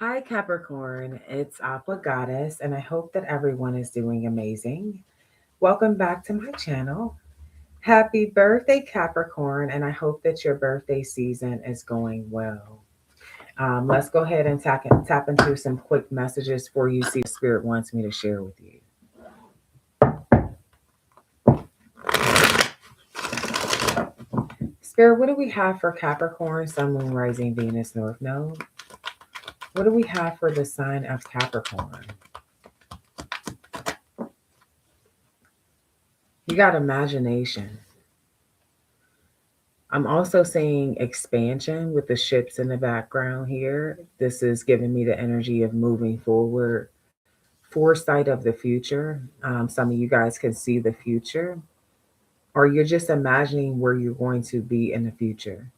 Hi, Capricorn. It's Aqua Goddess, and I hope that everyone is doing amazing. Welcome back to my channel. Happy birthday, Capricorn, and I hope that your birthday season is going well. Let's go ahead and tap into some quick messages for you, see what Spirit wants me to share with you. Spirit, what do we have for Capricorn, Sun, Moon, Rising, Venus, North Node? What do we have for the sign of Capricorn? You got imagination. I'm also seeing expansion with the ships in the background here. This is giving me the energy of moving forward, foresight of the future. Some of you guys can see the future, or you're just imagining where you're going to be in the future.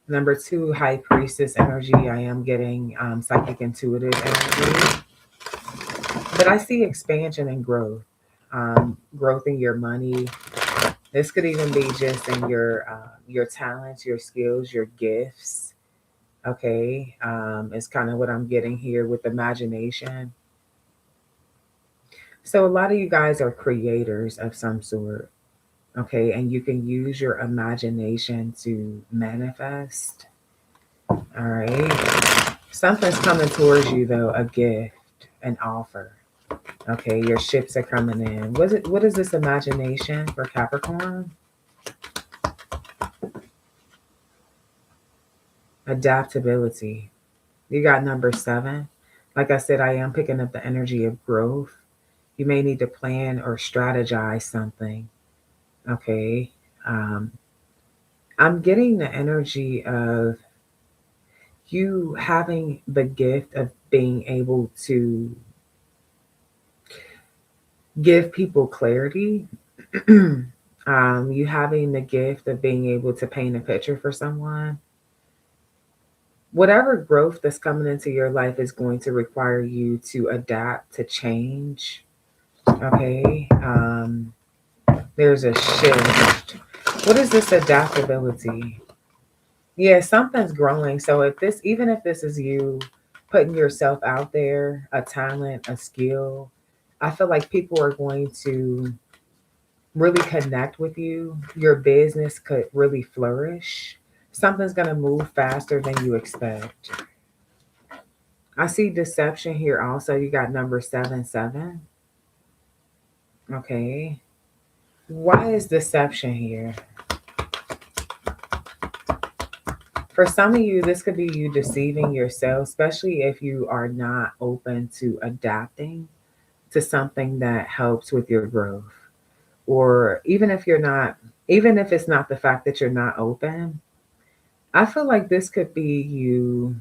Number two, high priestess energy. I am getting psychic intuitive energy, but I see expansion and growth, growth in your money. This could even be just in your talents, your skills, your gifts. Okay, it's kind of what I'm getting here with imagination. So a lot of you guys are creators of some sort. Okay, and you can use your imagination to manifest. All right, something's coming towards you though, a gift, an offer. Okay, your ships are coming in. What is this imagination for Capricorn? Adaptability. You got number 7. Like I said, I am picking up the energy of growth. You may need to plan or strategize something. Okay. Um, I'm getting the energy of you having the gift of being able to give people clarity. You having the gift of being able to paint a picture for someone. Whatever growth that's coming into your life is going to require you to adapt to change. Okay. There's a shift. What is this adaptability? Yeah, something's growing. So even if this is you putting yourself out there, a talent, a skill, I feel like people are going to really connect with you. Your business could really flourish. Something's going to move faster than you expect. I see deception here also. You got number 77. Okay. Why is deception here? For some of you, this could be you deceiving yourself, especially if you are not open to adapting to something that helps with your growth. Or even if it's not the fact that you're not open, I feel like this could be you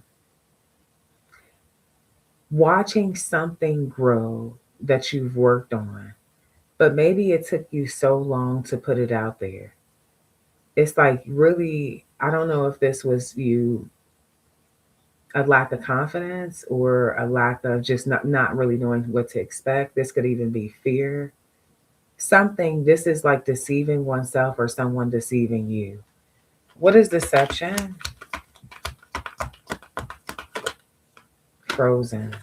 watching something grow that you've worked on, but maybe it took you so long to put it out there. It's like really, I don't know if this was you a lack of confidence or a lack of just not really knowing what to expect. This could even be fear. Something, this is like deceiving oneself or someone deceiving you. What is deception? Frozen.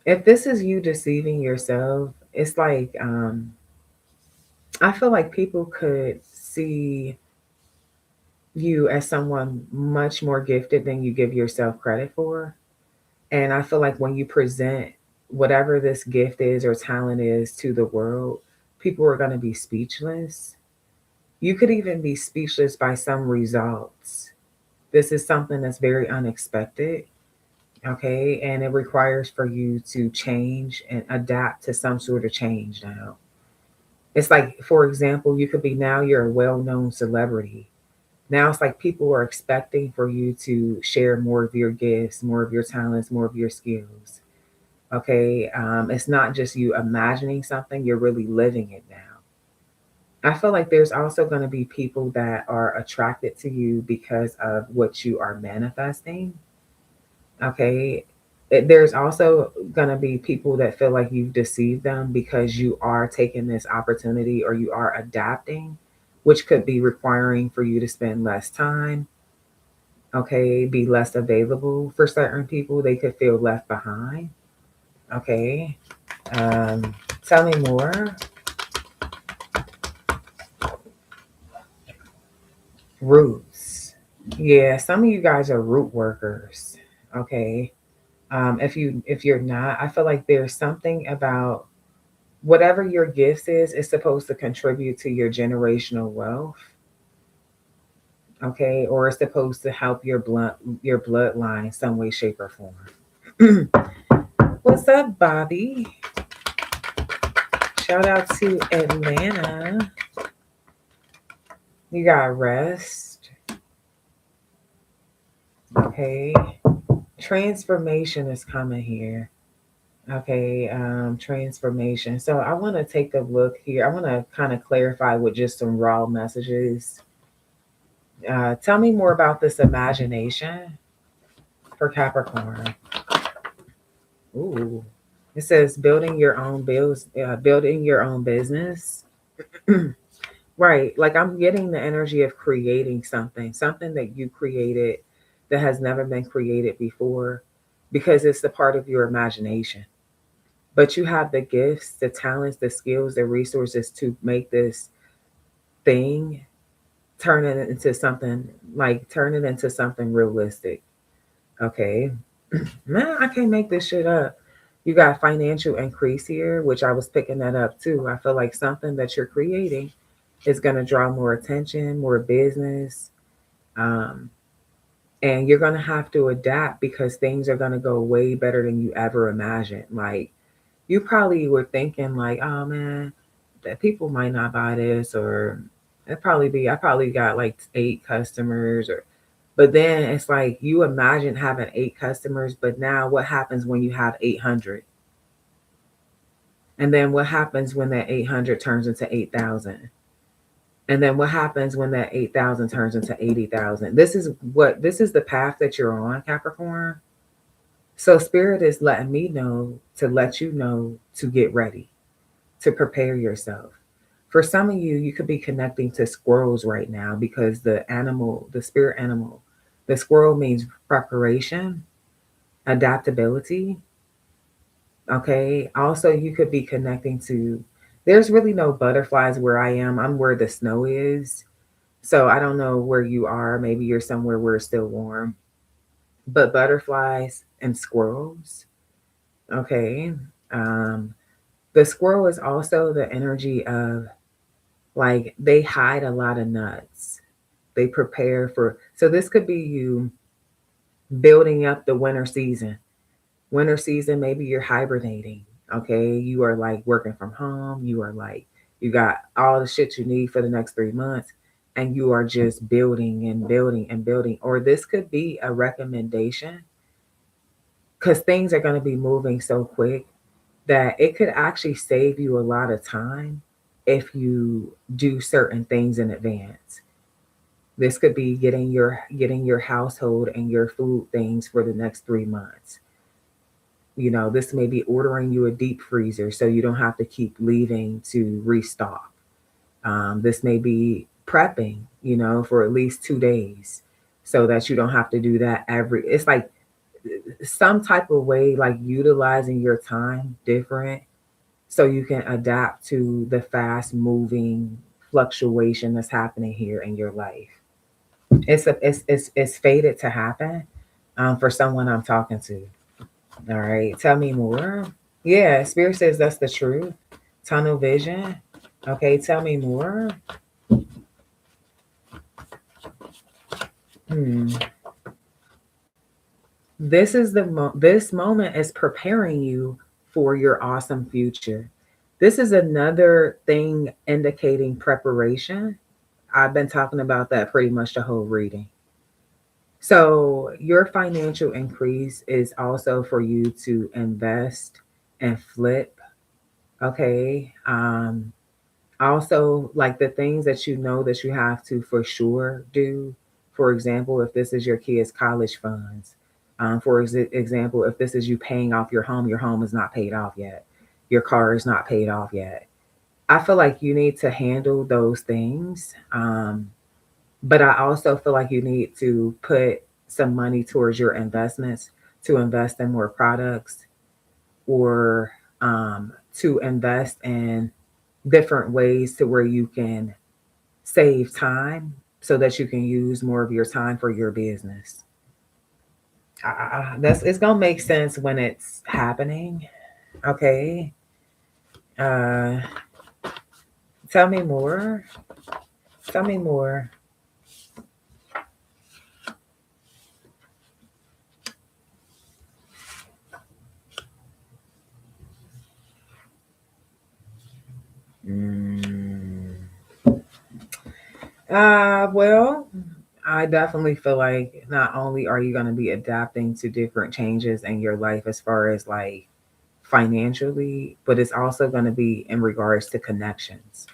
If this is you deceiving yourself, it's like I feel like people could see you as someone much more gifted than you give yourself credit for. And I feel like when you present whatever this gift is or talent is to the world, people are going to be speechless. You could even be speechless by some results. This is something that's very unexpected. Okay. And it requires for you to change and adapt to some sort of change now. It's like, for example, you could be now you're a well known celebrity. Now it's like people are expecting for you to share more of your gifts, more of your talents, more of your skills. Okay. It's not just you imagining something, you're really living it now. I feel like there's also going to be people that are attracted to you because of what you are manifesting. Okay. There's also going to be people that feel like you've deceived them because you are taking this opportunity or you are adapting, which could be requiring for you to spend less time. Okay, be less available for certain people. They could feel left behind. Okay. Um, Tell me more. Roots. Yeah, some of you guys are root workers. Okay. If you're not, I feel like there's something about whatever your gifts is supposed to contribute to your generational wealth. Okay, or it's supposed to help your bloodline some way, shape, or form. What's up, Bobby? Shout out to Atlanta. You got rest. Okay. Transformation is coming here. Okay, transformation. So I want to take a look here. I want to kind of clarify with just some raw messages. Tell me more about this imagination for Capricorn. Ooh, it says building your own bills, building your own business. Right, like I'm getting the energy of creating something, something that you created that has never been created before, because it's the part of your imagination. But you have the gifts, the talents, the skills, the resources to make this thing turn it into something, turn it into something realistic. Okay. Man, I can't make this shit up. You got financial increase here, which I was picking that up too. I feel like something that you're creating is going to draw more attention, more business. Um, and you're going to have to adapt because things are going to go way better than you ever imagined. Like, you probably were thinking, like, oh man, that people might not buy this, or I probably got like 8 customers, or but then it's like you imagine having 8 customers, but now what happens when you have 800? And then what happens when that 800 turns into 8,000? And then what happens when that 8,000 turns into 80,000? This is the path that you're on, Capricorn. So spirit is letting me know to let you know to get ready, to prepare yourself. For some of you, you could be connecting to squirrels right now because the spirit animal, the squirrel means preparation, adaptability. Okay. Also, you could be connecting to, there's really no butterflies where I am. I'm where the snow is. So I don't know where you are. Maybe you're somewhere where it's still warm. But butterflies and squirrels. Okay. Um, the squirrel is also the energy of, like, they hide a lot of nuts. They prepare for, so this could be you building up the winter season. Winter season, maybe you're hibernating. Okay. You are like working from home. You are like, you got all the shit you need for the next 3 months, and you are just building and building and building. Or this could be a recommendation because things are going to be moving so quick that it could actually save you a lot of time if you do certain things in advance. This could be getting your household and your food things for the next 3 months. You know, this may be ordering you a deep freezer so you don't have to keep leaving to restock. This may be prepping, for at least 2 days so that you don't have to do that every. It's like some type of way, like utilizing your time different so you can adapt to the fast moving fluctuation that's happening here in your life. It's fated to happen, for someone I'm talking to. All right, tell me more. Yeah, spirit says that's the truth. Tunnel vision. Okay, tell me more. Hmm. This moment is preparing you for your awesome future. This is another thing indicating preparation. I've been talking about that pretty much the whole reading. So, your financial increase is also for you to invest and flip. Okay. Also, like the things that you know that you have to for sure do. For example, if this is your kids' college funds, example, if this is you paying off your home is not paid off yet, your car is not paid off yet. I feel like you need to handle those things. But I also feel like you need to put some money towards your investments to invest in more products or to invest in different ways to where you can save time so that you can use more of your time for your business. That's it's gonna make sense when it's happening. Okay. Uh, tell me more. Tell me more. Mm. Well, I definitely feel like not only are you going to be adapting to different changes in your life as far as like financially, but it's also going to be in regards to connections.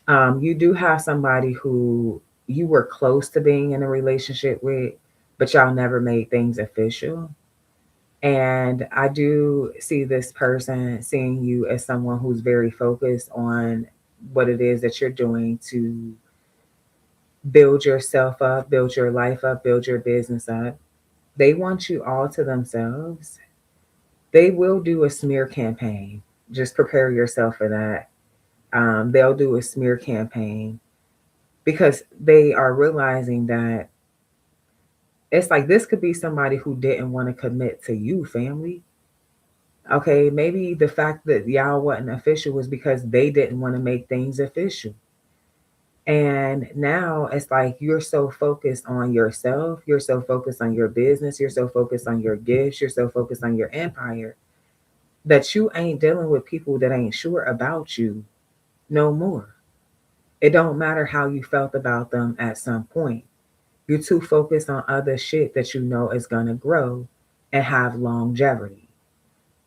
You do have somebody who you were close to being in a relationship with, but y'all never made things official. And I do see this person seeing you as someone who's very focused on what it is that you're doing to build yourself up, build your life up, build your business up. They want you all to themselves. They will do a smear campaign. Just prepare yourself for that. They'll do a smear campaign because they are realizing that it's like this could be somebody who didn't want to commit to you, family. Okay, maybe the fact that y'all wasn't official was because they didn't want to make things official. And now it's like you're so focused on yourself, you're so focused on your business, you're so focused on your gifts, you're so focused on your empire that you ain't dealing with people that ain't sure about you no more. It don't matter how you felt about them at some point. You're too focused on other shit that you know is gonna grow and have longevity.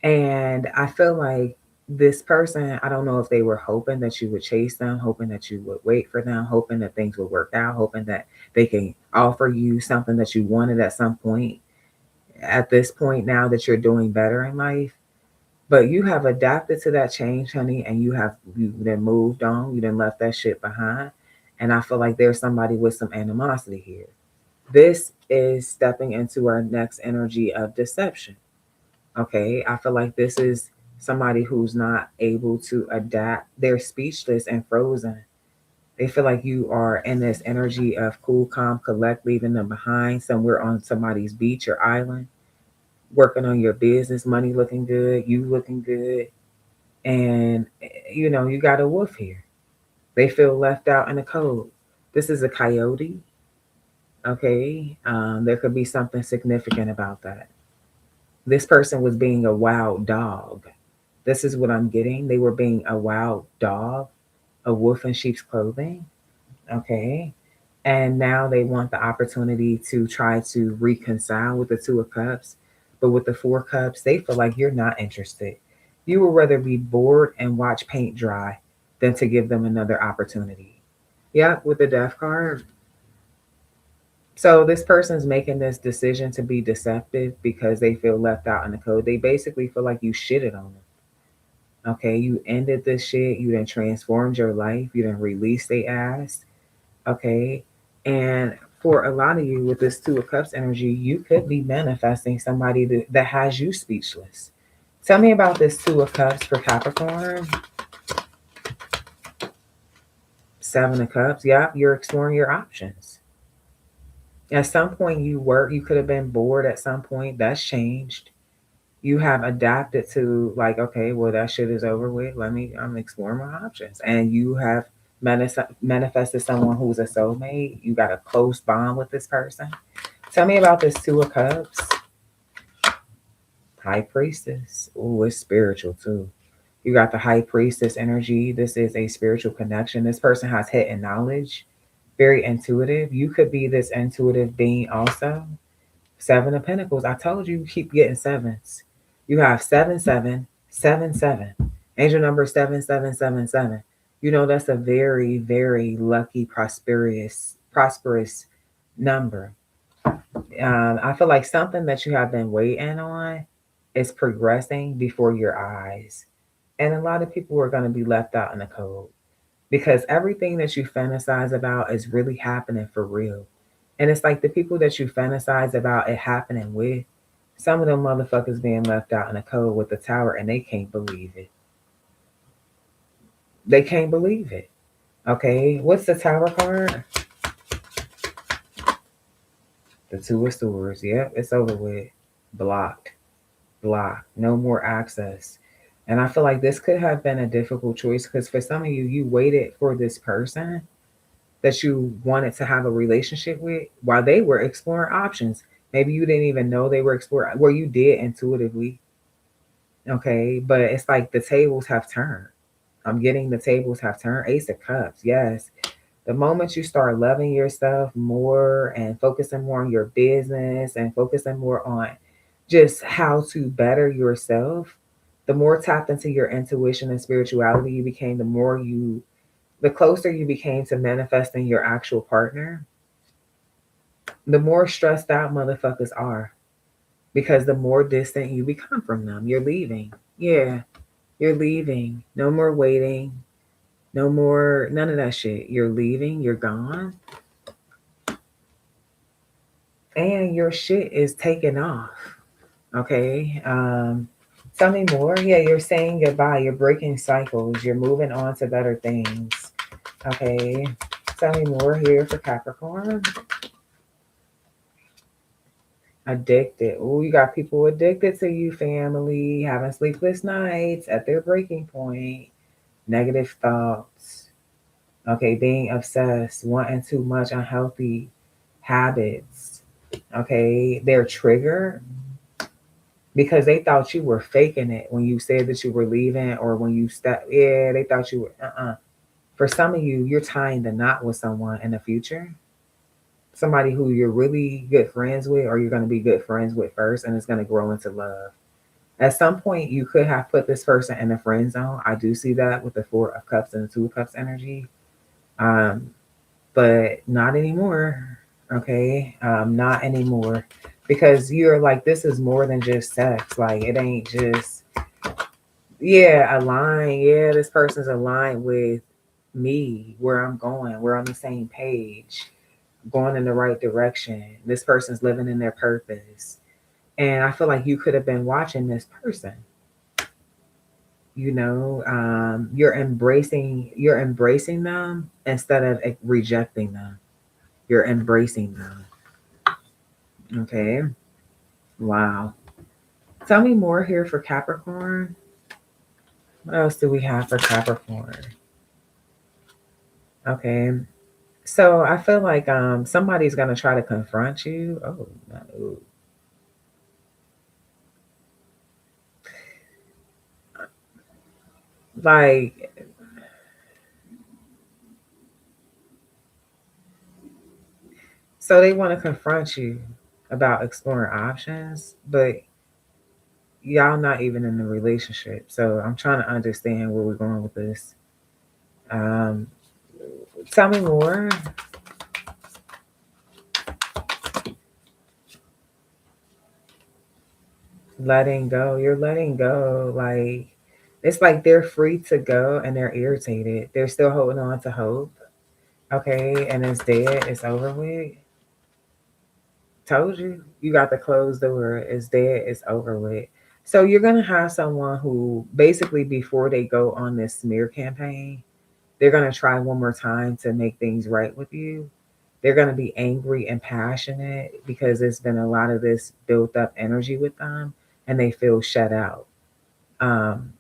And I feel like this person, I don't know if they were hoping that you would chase them, hoping that you would wait for them, hoping that things would work out, hoping that they can offer you something that you wanted at some point, at this point now that you're doing better in life. But you have adapted to that change, honey, and you then moved on, you then left that shit behind. And I feel like there's somebody with some animosity here. This is stepping into our next energy of deception. Okay, I feel like this is somebody who's not able to adapt. They're speechless and frozen. They feel like you are in this energy of cool, calm, collect, leaving them behind somewhere on somebody's beach or island, working on your business, money looking good, you looking good, and you know you got a wolf here. They feel left out in the cold. This is a coyote. Okay, there could be something significant about that. This person was being a wild dog. This is what I'm getting. They were being a wild dog, a wolf in sheep's clothing. Okay. And now they want the opportunity to try to reconcile with the Two of Cups. But with the Four Cups, they feel like you're not interested. You would rather be bored and watch paint dry than to give them another opportunity. Yeah, with the Death card. So this person's making this decision to be deceptive because they feel left out in the code. They basically feel like you shitted on them. Okay, you ended this shit. You then transformed your life. You then released they ass. Okay, and for a lot of you with this Two of Cups energy, you could be manifesting somebody that has you speechless. Tell me about this Two of Cups for Capricorn. Seven of Cups. Yep, you're exploring your options. At some point, you could have been bored at some point. That's changed. You have adapted to like, okay, well that shit is over with. I'm exploring my options, and you have manifested someone who's a soulmate. You got a close bond with this person. Tell me about this Two of Cups, High Priestess. Oh, it's spiritual too. You got the High Priestess energy. This is a spiritual connection. This person has hidden knowledge, very intuitive. You could be this intuitive being also. Seven of Pentacles. I told you keep getting sevens. You have 7 7 7 7. Angel number 7777. You know that's a very, very lucky, prosperous number. I feel like something that you have been waiting on is progressing before your eyes. And a lot of people are going to be left out in the cold because everything that you fantasize about is really happening for real. And it's like the people that you fantasize about it happening with, some of them motherfuckers being left out in the cold with the tower and they can't believe it. They can't believe it. Okay, what's the tower card? The two of swords. Yep, it's over with. Blocked. Blocked. No more access. And I feel like this could have been a difficult choice because for some of you, you waited for this person that you wanted to have a relationship with while they were exploring options. Maybe you didn't even know they were exploring, well, you did intuitively. Okay, but it's like the tables have turned. I'm getting the tables have turned. Ace of Cups, yes. The moment you start loving yourself more and focusing more on your business and focusing more on just how to better yourself, the more tapped into your intuition and spirituality you became, the closer you became to manifesting your actual partner, the more stressed out motherfuckers are because the more distant you become from them. You're leaving. Yeah, you're leaving. No more waiting. No more, none of that shit. You're leaving. You're gone. And your shit is taken off. Okay. Tell me more. Yeah, you're saying goodbye. You're breaking cycles. You're moving on to better things. Okay. Tell me more here for Capricorn. Addicted. Oh, you got people addicted to you, family, having sleepless nights at their breaking point, negative thoughts. Okay, being obsessed, wanting too much, unhealthy habits. Okay, their trigger because they thought you were faking it when you said that you were leaving or when you stepped. Yeah, they thought you were. For some of you, you're tying the knot with someone in the future, somebody who you're really good friends with, or you're going to be good friends with first, and it's going to grow into love. At some point, you could have put this person in the friend zone. I do see that with the Four of Cups and the Two of Cups energy, um, but not anymore. Okay, not anymore, because you're like, this is more than just sex. Like, it ain't just, yeah, aligned. Yeah, this person's aligned with me, where I'm going. We're on the same page, going in the right direction. This person's living in their purpose. And I feel like you could have been watching this person. You're embracing them instead of rejecting them. You're embracing them. Okay. Wow. Tell me more here for Capricorn. What else do we have for Capricorn? Okay. So I feel like somebody's gonna try to confront you. Oh no. Like, so they want to confront you about exploring options, but y'all not even in a relationship. So I'm trying to understand where we're going with this. Um, Tell me more. Letting go. You're letting go. Like, it's like they're free to go and they're irritated. They're still holding on to hope. Okay, and it's dead. It's over with. Told you. You got the closed door. It's dead. It's over with. So you're gonna have someone who basically before they go on this smear campaign, they're gonna try one more time to make things right with you. They're gonna be angry and passionate because there's been a lot of this built up energy with them, and they feel shut out. Um,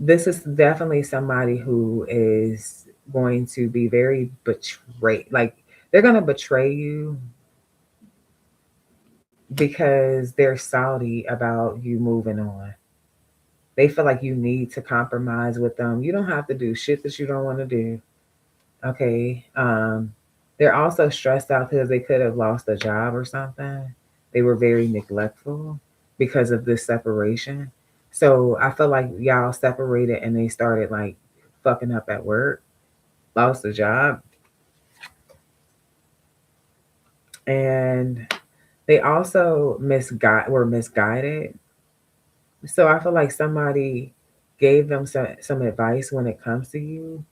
this is definitely somebody who is going to be very betrayed. Like, they're gonna betray you because they're salty about you moving on. They feel like you need to compromise with them. You don't have to do shit that you don't want to do. Okay. They're also stressed out because they could have lost a job or something. They were very neglectful because of this separation. So I feel like y'all separated and they started like fucking up at work, lost a job, and they also were misguided. So I feel like somebody gave them some advice when it comes to you,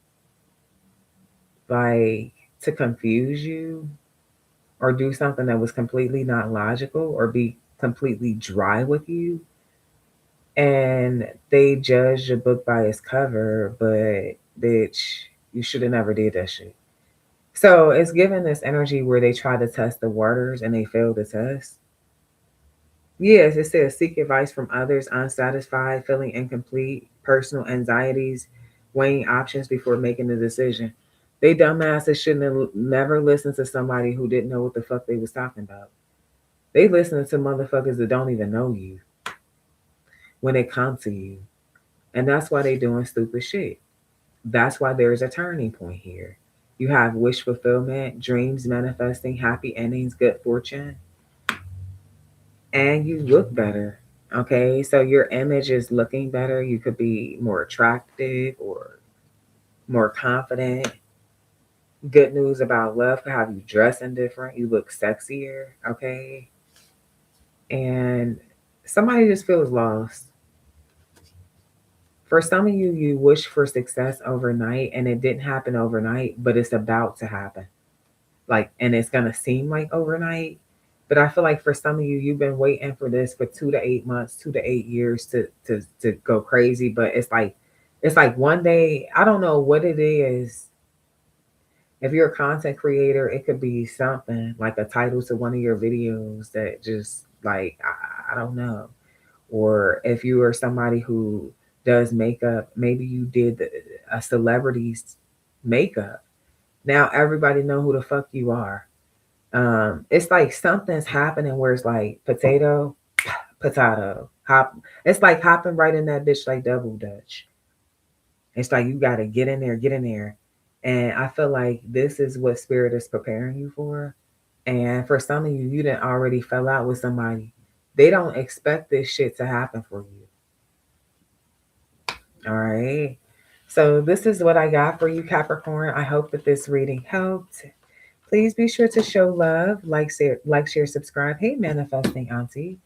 like to confuse you. or do something that was completely not logical or be completely dry with you, and they judged a book by its cover, but bitch, you should have never did that shit. So it's given this energy where they try to test the waters and they fail the test. Yes, it says seek advice from others, unsatisfied, feeling incomplete, personal anxieties, weighing options before making a decision. They dumbasses shouldn't have never listened to somebody who didn't know what the fuck they was talking about. They listening to motherfuckers that don't even know you when it comes to you. And that's why they doing stupid shit. That's why there's a turning point here. You have wish fulfillment, dreams manifesting, happy endings, good fortune, and you look better. Okay, so your image is looking better. You could be more attractive or more confident. Good news about love could have you dressing different. You look sexier. Okay, and somebody just feels lost. For some of you, you wish for success overnight and it didn't happen overnight, but it's about to happen. Like, and it's gonna seem like overnight. But I feel like for some of you, you've been waiting for this for 2 to 8 months, 2 to 8 years to go crazy. But it's like one day, I don't know what it is. If you're a content creator, it could be something like a title to one of your videos that just like I don't know. Or if you are somebody who does makeup, maybe you did a celebrity's makeup. Now everybody know who the fuck you are. It's like something's happening where it's like potato, potato, hop. It's like hopping right in that bitch like double dutch. It's like you gotta get in there, get in there. And I feel like this is what spirit is preparing you for. And for some of you, you didn't already fell out with somebody. They don't expect this shit to happen for you. All right. So this is what I got for you, Capricorn. I hope that this reading helped. Please be sure to show love, share, subscribe. Hey, manifesting auntie.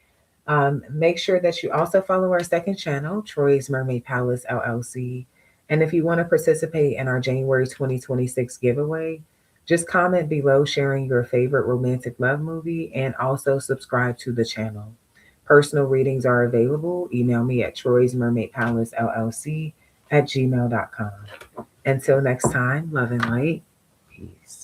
Make sure that you also follow our second channel, Troy's Mermaid Palace LLC. And if you want to participate in our January 2026 giveaway, just comment below sharing your favorite romantic love movie and also subscribe to the channel. Personal readings are available. Email me at Troy's Mermaid Palace LLC at gmail.com. Until next time, love and light. Peace.